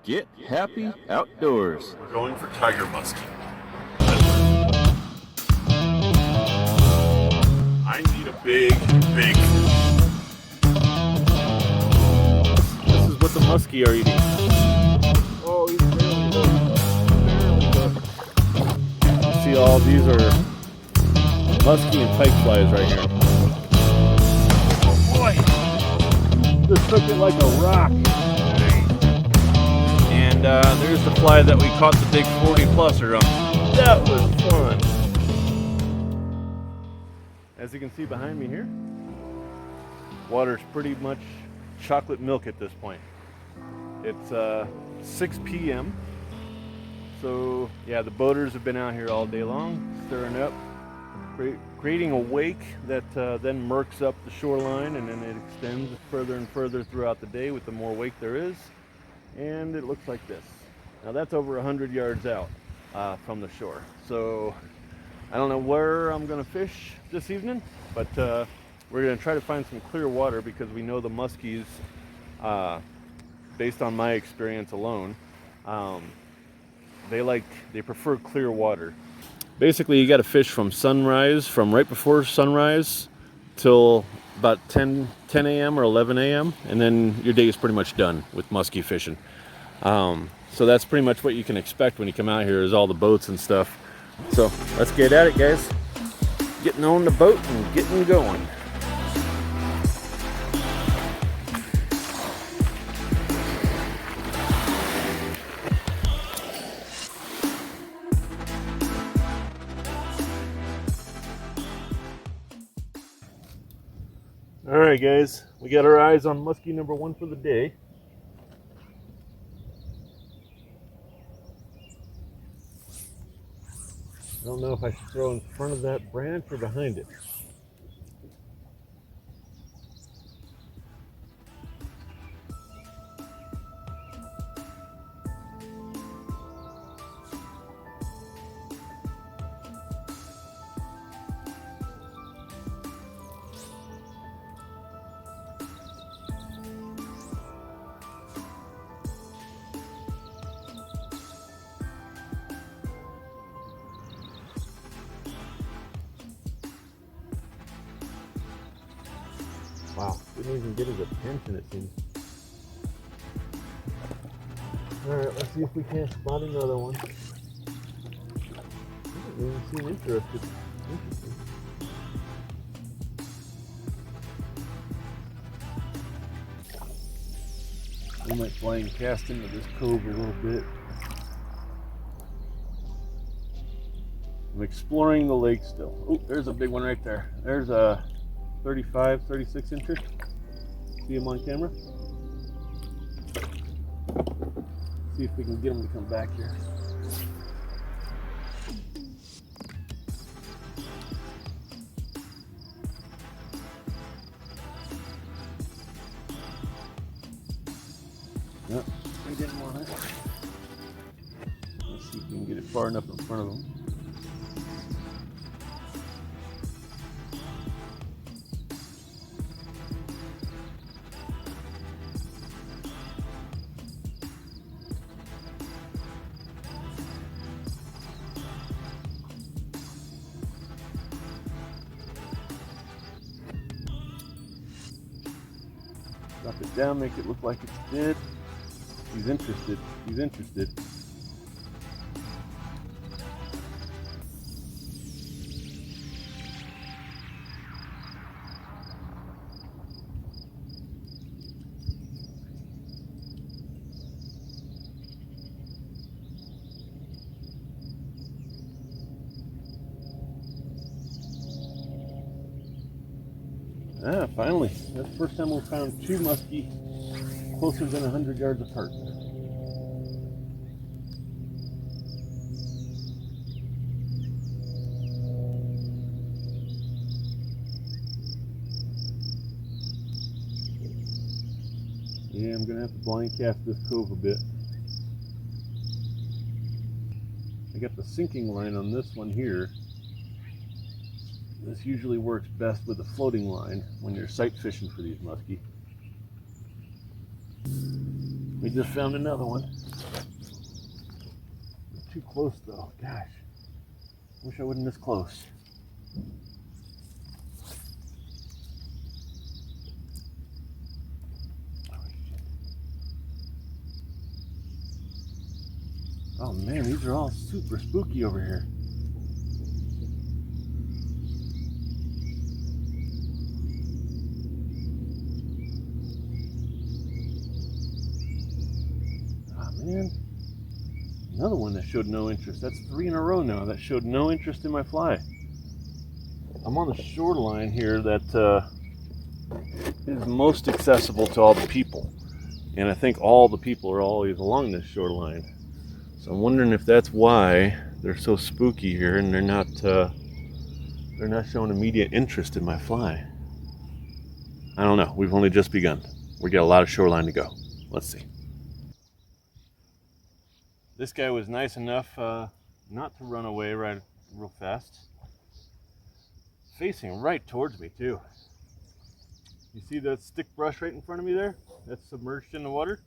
Get happy outdoors. We're going for tiger muskie. I need a big. This is what the muskie are eating. Oh, he's barely hooked. See, all these are muskie and pike flies right here. Oh boy! Just took it like a rock. And there's the fly that we caught the big 40-pluser on. That was fun. As you can see behind me here, water's pretty much chocolate milk at this point. It's 6 p.m. So yeah, the boaters have been out here all day long, stirring up, creating a wake that then murks up the shoreline, and then it extends further and further throughout the day with the more wake there is. And it looks like this. Now that's over 100 yards out from the shore. So I don't know where I'm gonna fish this evening, but we're gonna try to find some clear water because we know the muskies, based on my experience alone, they prefer clear water. Basically, you got to fish from sunrise, from right before sunrise till about 10 a.m. or 11 a.m. and then your day is pretty much done with muskie fishing. So that's pretty much what you can expect when you come out here, is all the boats and stuff. So let's get at it, guys. Getting on the boat and getting going. All right, guys, we got our eyes on muskie number one for the day. I don't know if I should throw in front of that branch or behind it. Wow, didn't even get his attention, it seems. Alright, let's see if we can't spot another one. Doesn't even seem interested. Interesting. We might fly and cast into this cove a little bit. I'm exploring the lake still. Oh, there's a big one right there. There's a 35, 36 incher. See him on camera? See if we can get him to come back here. Nope, he didn't want it. Let's see if we can get it far enough in front of him. Drop it down, make it look like it's dead. He's interested. He's interested. Ah, finally. That's the first time we've found two muskie closer than 100 yards apart. Yeah, I'm going to have to blind cast this cove a bit. I got the sinking line on this one here. This usually works best with a floating line when you're sight fishing for these muskie. We just found another one. too close though. Gosh, wish I wasn't this close. Oh man, these are all super spooky over here. Oh man, another one that showed no interest. That's 3 in a row now that showed no interest in my fly. I'm on the shoreline here that is most accessible to all the people. And I think all the people are always along this shoreline. So I'm wondering if that's why they're so spooky here and they're not showing immediate interest in my fly. I don't know. We've only just begun. We got a lot of shoreline to go. Let's see. This guy was nice enough not to run away right real fast. Facing right towards me too. You see that stick brush right in front of me there? That's submerged in the water.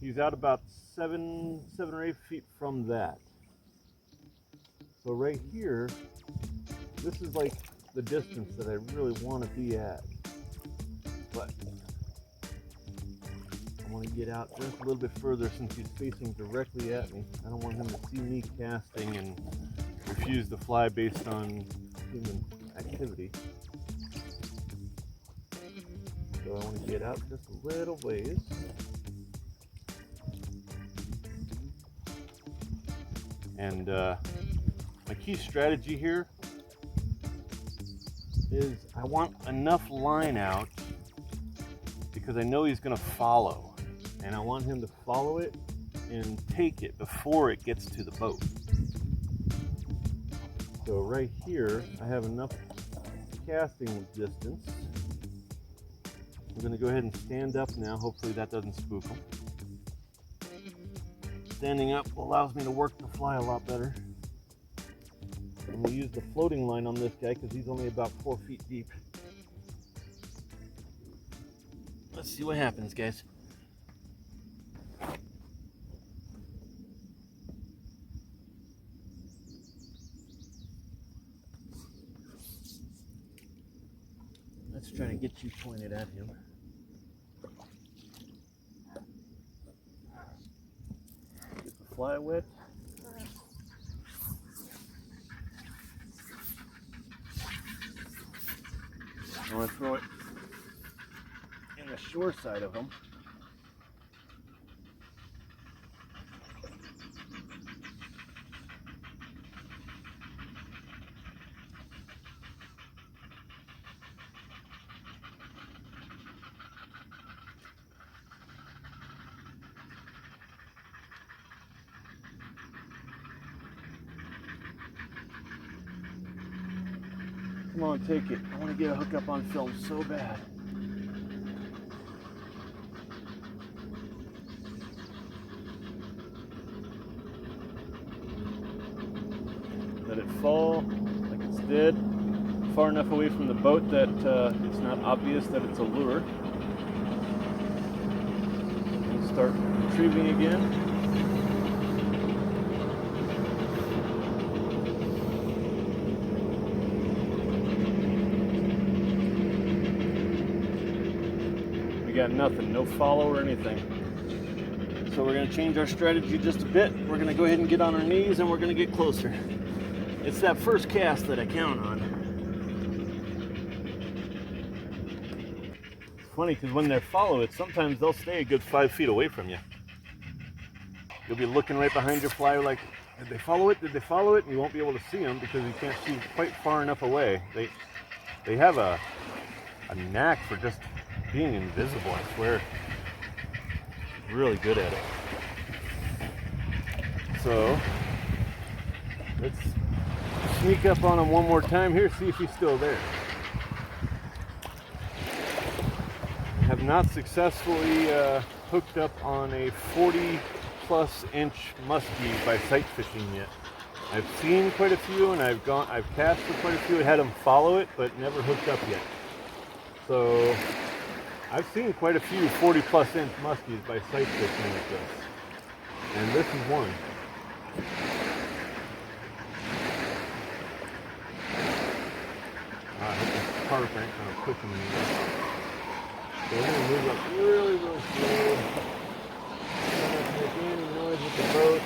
He's out about 7 or 8 feet from that. So right here, this is like the distance that I really want to be at. But I want to get out just a little bit further since he's facing directly at me. I don't want him to see me casting and refuse to fly based on human activity. So I want to get out just a little ways. And my key strategy here is I want enough line out because I know he's going to follow. And I want him to follow it and take it before it gets to the boat. So right here, I have enough casting distance. I'm going to go ahead and stand up now. Hopefully that doesn't spook him. Standing up allows me to work the fly a lot better. And we'll use the floating line on this guy because he's only about 4 feet deep. Let's see what happens, guys. Let's try to get you pointed at him. Get the fly wet. I want to throw it in the shore side of him. Come on, take it. I want to get a hookup on film so bad. Let it fall like it's dead, far enough away from the boat that it's not obvious that it's a lure. And start retrieving again. Got nothing, no follow or anything. So we're going to change our strategy just a bit. We're going to go ahead and get on our knees and we're going to get closer. It's that first cast that I count on. It's funny because when they follow it, sometimes they'll stay a good 5 feet away from you. You'll be looking right behind your fly like, did they follow it? Did they follow it? And you won't be able to see them because you can't see quite far enough away. They have a knack for just being invisible, I swear. Really good at it. So let's sneak up on him one more time here, see if he's still there. I have not successfully hooked up on a 40+ inch muskie by sight fishing yet. I've seen quite a few and I've cast for quite a few, had them follow it, but never hooked up yet. So I've seen quite a few 40+ inch muskies by sight fishing like this. And this is one. I hit this carp right kind of pushing me. So we're going to move up really, really slow. Try not to make any noise with the boat.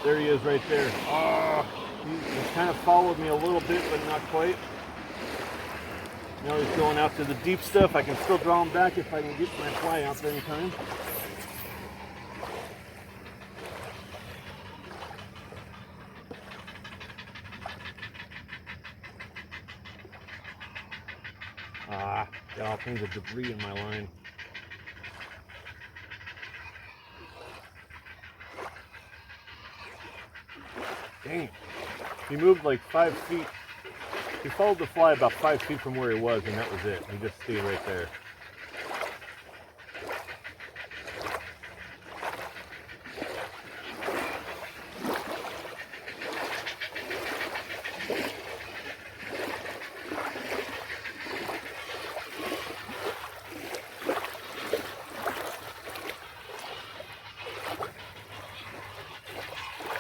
There he is right there. Oh, he kind of followed me a little bit, but not quite. Now he's going out to the deep stuff. I can still draw him back if I can get my fly out there in time. Got all kinds of debris in my line. Dang it. He moved like 5 feet. He followed the fly about 5 feet from where he was, and that was it. He just stayed right there.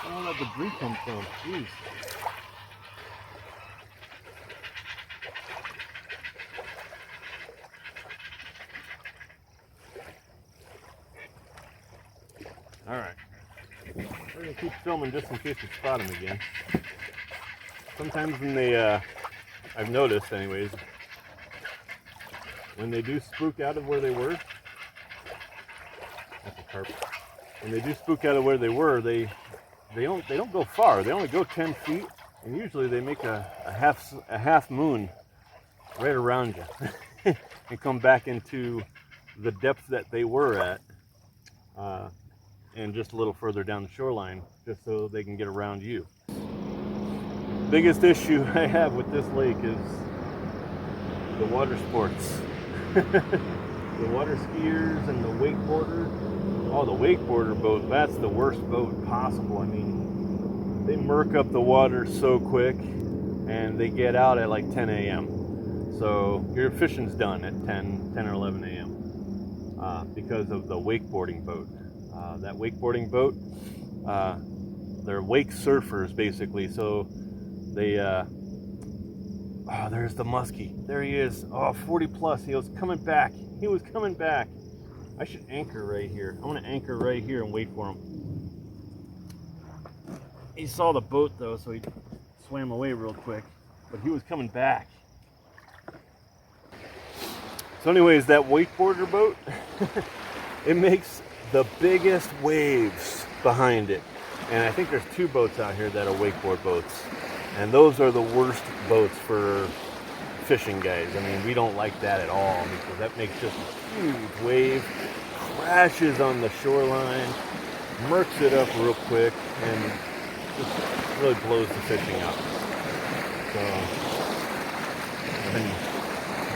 Where did that debris come from? Jeez. Alright. We're going to keep filming just in case we spot him again. Sometimes when they, I've noticed anyways, when they do spook out of where they were, that's a carp. When they do spook out of where they were, they don't go far. They only go 10 feet, and usually they make a half moon right around you and come back into the depth that they were at, and just a little further down the shoreline, just so they can get around you. Biggest issue I have with this lake is the water sports. The water skiers and the wakeboarders. Oh, the wakeboarder boat, that's the worst boat possible. I mean, they murk up the water so quick, and they get out at like 10 a.m. So your fishing's done at 10 or 11 a.m. Because of the wakeboarding boat. That wakeboarding boat, they're wake surfers basically. So they, oh, there's the muskie. There he is. Oh, 40 plus. He was coming back. He was coming back. I should anchor right here. I want to anchor right here and wait for him. He saw the boat though, so he swam away real quick. But he was coming back. So anyways, that wakeboarder boat, it makes the biggest waves behind it. And I think there's 2 boats out here that are wakeboard boats. And those are the worst boats for fishing, guys. I mean, we don't like that at all, because that makes just a huge wave, crashes on the shoreline, murks it up real quick, and just really blows the fishing up. So I've been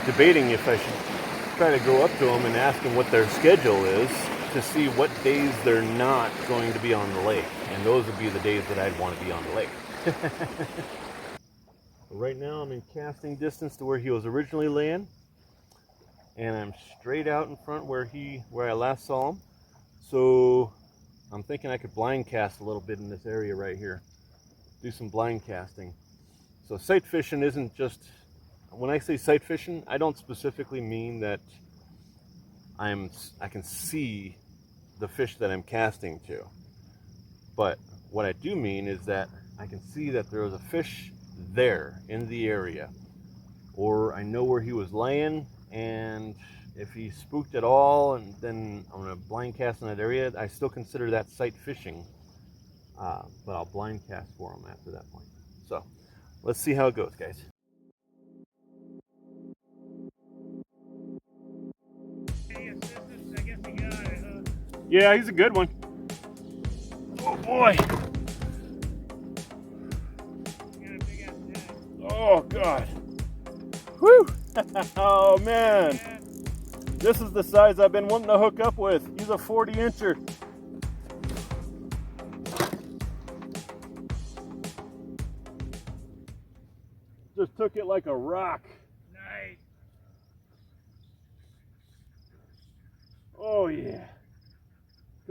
debating if I should try to go up to them and ask them what their schedule is to see what days they're not going to be on the lake. And those would be the days that I'd want to be on the lake. Right now I'm in casting distance to where he was originally laying, and I'm straight out in front where I last saw him. So I'm thinking I could blind cast a little bit in this area right here, do some blind casting. So sight fishing isn't just, when I say sight fishing, I don't specifically mean that I can see the fish that I'm casting to, but what I do mean is that I can see that there was a fish there in the area, or I know where he was laying, and if he spooked at all, and then I'm going to blind cast in that area, I still consider that sight fishing, but I'll blind cast for him after that point. So let's see how it goes, guys. Yeah, he's a good one. Oh boy. Oh God. Whew. Oh man. This is the size I've been wanting to hook up with. He's a 40-incher. Just took it like a rock. Nice. Oh yeah.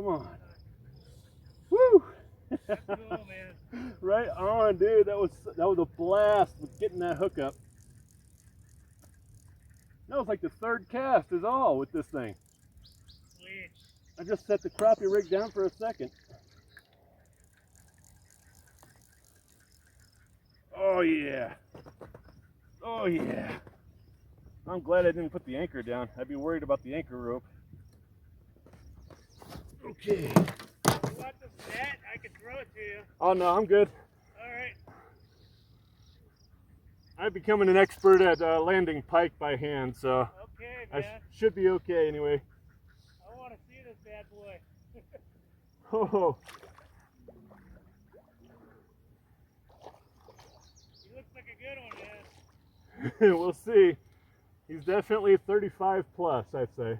Come on. Woo! That's cool, man. Right on, dude. That was a blast with getting that hook up. That was like the third cast is all with this thing. Sweet. I just set the crappie rig down for a second. Oh yeah. Oh yeah. I'm glad I didn't put the anchor down. I'd be worried about the anchor rope. Okay. You want this net? I can throw it to you. Oh no, I'm good. All right. I'm becoming an expert at landing pike by hand, so Okay, I man. should be okay anyway. I want to see this bad boy. Oh, He looks like a good one, man. we'll see. He's definitely 35 plus, I'd say.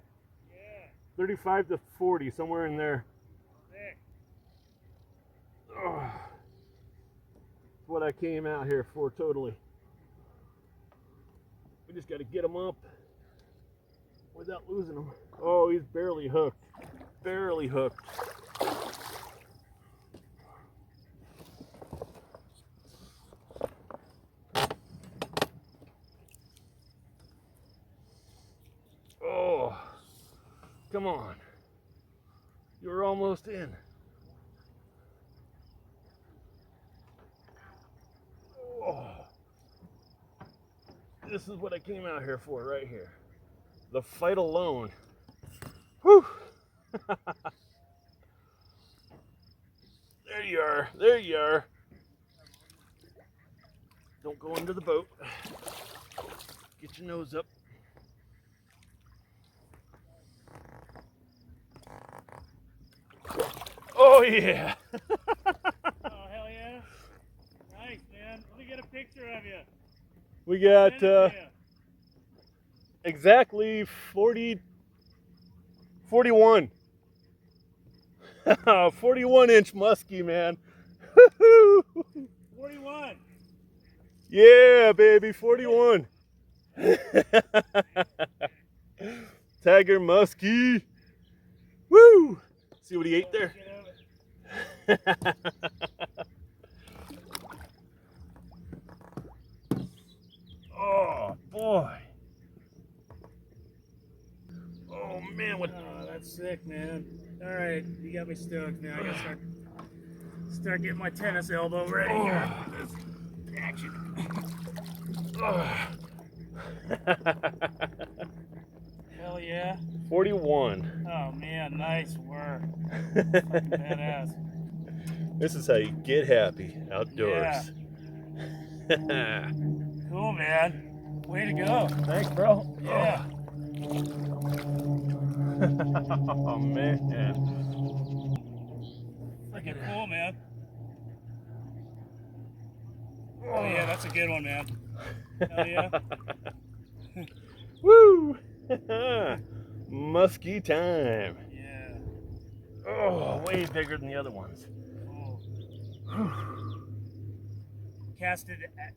Yeah. 35 to 40, somewhere in there. Sick. Oh, that's what I came out here for, totally. We just got to get him up without losing him. Oh, he's barely hooked. Barely hooked. Oh, come on. You're almost in. Oh. This is what I came out here for right here. The fight alone. Whew. There you are. There you are. Don't go under the boat. Get your nose up. Oh yeah. Oh, hell yeah. Nice, man. Let me get a picture of you. We got Send it to you. exactly 41. 41-inch muskie, man. 41. Yeah, baby, 41. Tiger muskie. Woo! See what he ate there? Get over it. Oh boy. Oh man, what? Oh, that's sick, man. All right, you got me stoked now. I gotta start getting my tennis elbow ready here. Action. Hell yeah. 41. Oh man, nice work. Fucking badass. This is how you get happy outdoors. Cool, man. Way to go. Thanks, bro. Yeah. Oh man. Freaking cool, man. Oh yeah, that's a good one, man. Hell yeah. Woo! Musky time. Yeah. Oh, way bigger than the other ones. Cool.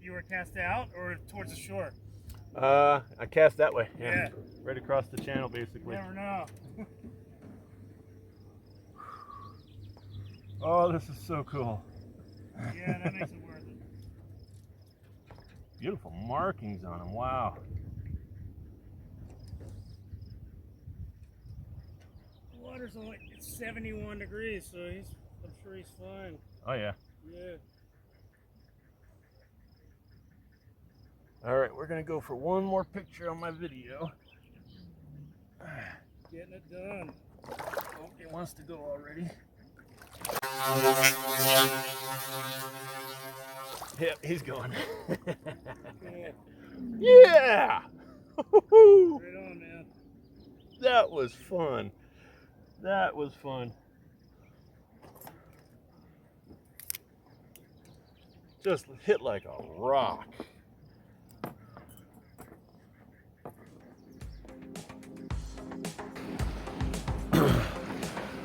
You were cast out or towards the shore? I cast that way. Yeah. Right across the channel, basically. Never know. Oh, this is so cool. Yeah, that makes it worth it. Beautiful markings on him. Wow. The water's only 71 degrees, so I'm sure he's fine. Oh yeah. Yeah. All right, we're gonna go for one more picture on my video. Getting it done. Oh, it wants to go already. Yeah, he's going. Cool. Yeah! Right on, man. That was fun. That was fun. Just hit like a rock.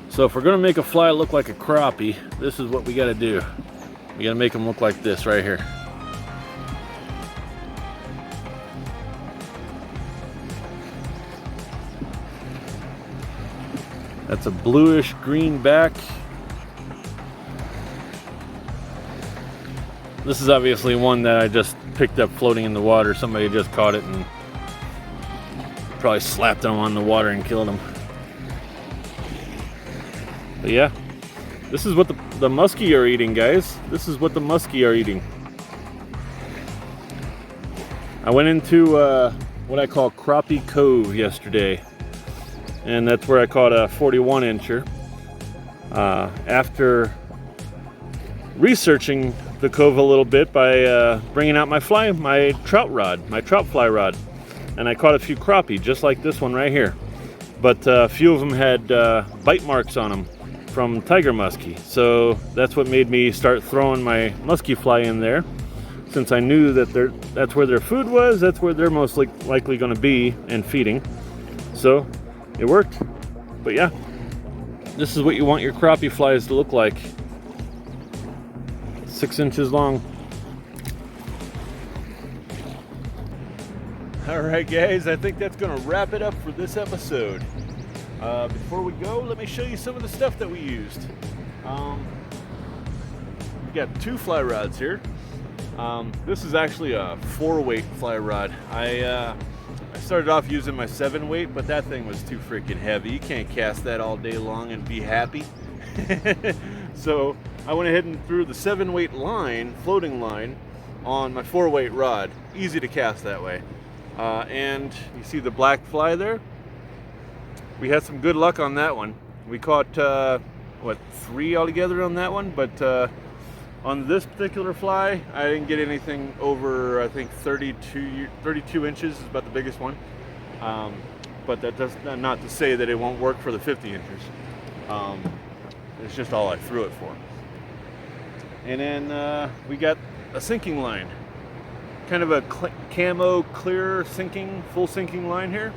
So if we're gonna make a fly look like a crappie, this is what we gotta do. We gotta make them look like this right here. That's a bluish green back. This is obviously one that I just picked up floating in the water. Somebody just caught it and probably slapped him on the water and killed him. But yeah, this is what the muskie are eating, guys. This is what the muskie are eating. I went into what I call Crappie Cove yesterday, and that's where I caught a 41 incher. After researching the cove a little bit by bringing out my trout fly rod, and I caught a few crappie just like this one right here, but a few of them had bite marks on them from tiger muskie, so that's what made me start throwing my muskie fly in there, since I knew that that's where their food was, that's where they're most likely going to be and feeding. So it worked. But yeah, this is what you want your crappie flies to look like. 6 inches long. All right, guys, I think that's going to wrap it up for this episode. Before we go, let me show you some of the stuff that we used. We got 2 fly rods here. This is actually a 4-weight fly rod. I started off using my 7-weight, but that thing was too freaking heavy. You can't cast that all day long and be happy. So I went ahead and threw the 7-weight line, floating line, on my 4-weight rod. Easy to cast that way. And you see the black fly there? We had some good luck on that one. We caught, 3 altogether on that one, but on this particular fly, I didn't get anything over, I think, 32 inches is about the biggest one. But that does not to say that it won't work for the 50 inches. It's just all I threw it for. And then we got a sinking line. Kind of a camo clear sinking, full sinking line here.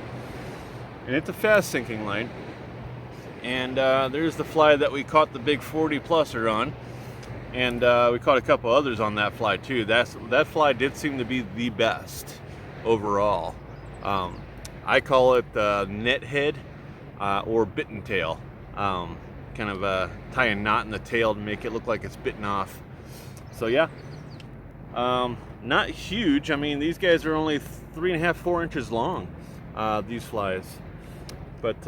And it's a fast sinking line. And there's the fly that we caught the big 40 pluser on. And we caught a couple others on that fly too. That fly did seem to be the best overall. I call it net head or bitten tail. Kind of tie a knot in the tail to make it look like it's bitten off. So yeah, not huge. I mean, these guys are only 3.5, 4 inches long, these flies. But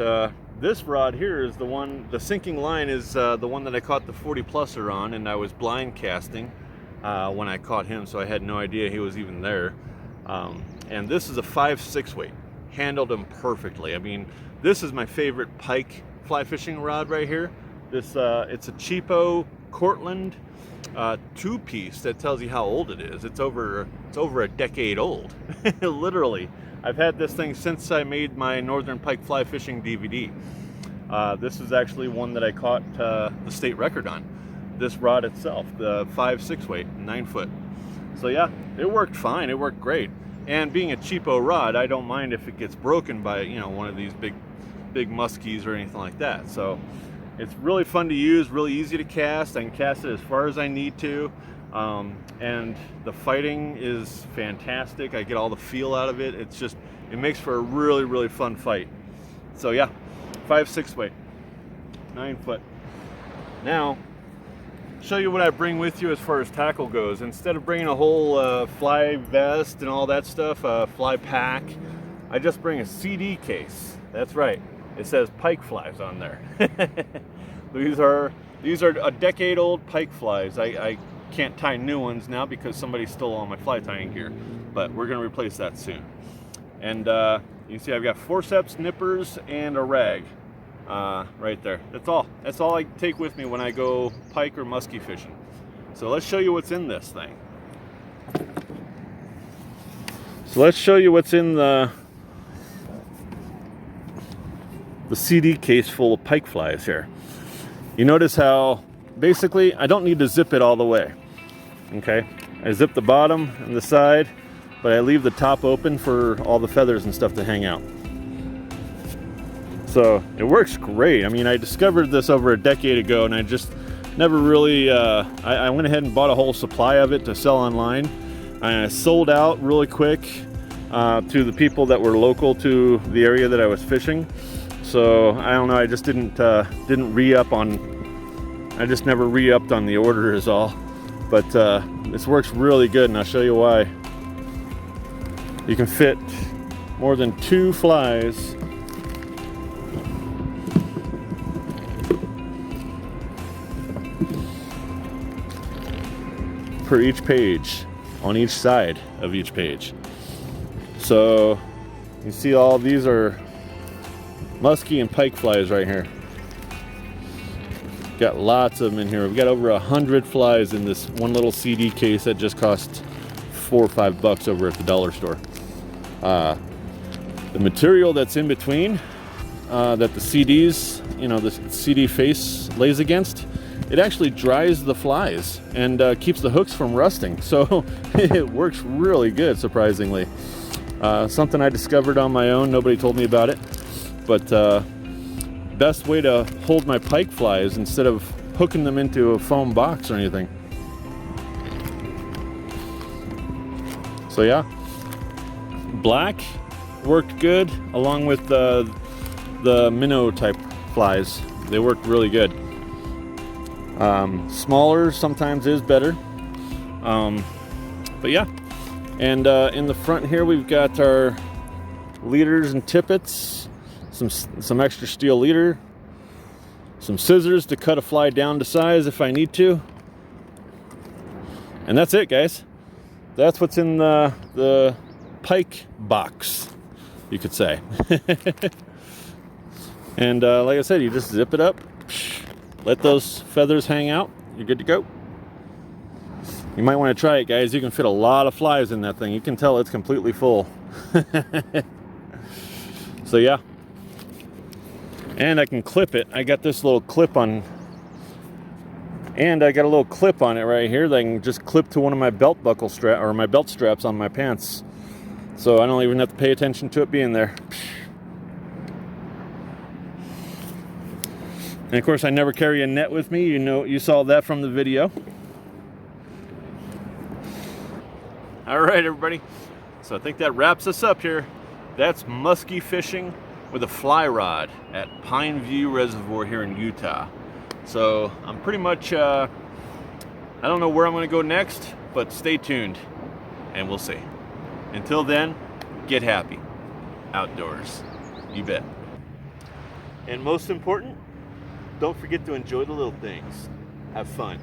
this rod here is the sinking line is the one that I caught the 40 pluser on, and I was blind casting when I caught him, so I had no idea he was even there. And this is a 5/6 weight. Handled him perfectly. I mean, this is my favorite pike fly fishing rod right here. This it's a cheapo Cortland 2-piece that tells you how old it is. It's over a decade old. Literally. I've had this thing since I made my Northern Pike Fly Fishing DVD. This is actually one that I caught the state record on. This rod itself, the 5/6 weight, 9 foot. So yeah, it worked fine. It worked great. And being a cheapo rod, I don't mind if it gets broken by one of these big muskies or anything like that. So it's really fun to use, really easy to cast. I can cast it as far as I need to. And the fighting is fantastic. I get all the feel out of it. It makes for a really, really fun fight. So yeah, 5/6 weight, 9 foot. Now, show you what I bring with you as far as tackle goes. Instead of bringing a whole fly vest and all that stuff, fly pack, I just bring a CD case. That's right. It says pike flies on there. These are a decade-old pike flies. I can't tie new ones now because somebody stole all my fly tying gear, but we're going to replace that soon. And you see I've got forceps, nippers, and a rag right there. That's all I take with me when I go pike or muskie fishing. So let's show you what's in this thing. So let's show you what's in the CD case full of pike flies here. You notice how basically I don't need to zip it all the way. Okay, I zip the bottom and the side, but I leave the top open for all the feathers and stuff to hang out. So it works great. I mean, I discovered this over a decade ago, and I just never really I went ahead and bought a whole supply of it to sell online. I sold out really quick to the people that were local to the area that I was fishing. So I don't know, I just didn't re-up on, I just never re-upped on the order is all. But this works really good, and I'll show you why. You can fit more than 2 flies per each page, on each side of each page. So you see all these are musky and pike flies right here. Got lots of them in here. We've got over 100 flies in this one little CD case that just cost $4 or $5 over at the dollar store. The material that's in between, that the CDs, you know, the CD face lays against, it actually dries the flies and keeps the hooks from rusting. So it works really good, surprisingly. Something I discovered on my own. Nobody told me about it. But best way to hold my pike flies instead of hooking them into a foam box or anything. So yeah, black worked good along with the minnow type flies. They worked really good. Smaller sometimes is better. But yeah, and in the front here we've got our leaders and tippets. Some extra steel leader, some scissors to cut a fly down to size if I need to, and that's it, guys. That's what's in the pike box, you could say. And like I said, you just zip it up, let those feathers hang out, you're good to go. You might want to try it, guys. You can fit a lot of flies in that thing. You can tell it's completely full. So yeah. And I can clip it. I got this little clip on, and I got a little clip on it right here that I can just clip to one of my belt buckle strap or my belt straps on my pants. So I don't even have to pay attention to it being there. And of course, I never carry a net with me. You know, you saw that from the video. All right, everybody. So I think that wraps us up here. That's musky fishing with a fly rod at Pine View Reservoir here in Utah. So I'm pretty much, I don't know where I'm gonna go next, but stay tuned and we'll see. Until then, get happy outdoors. You bet. And most important, don't forget to enjoy the little things. Have fun.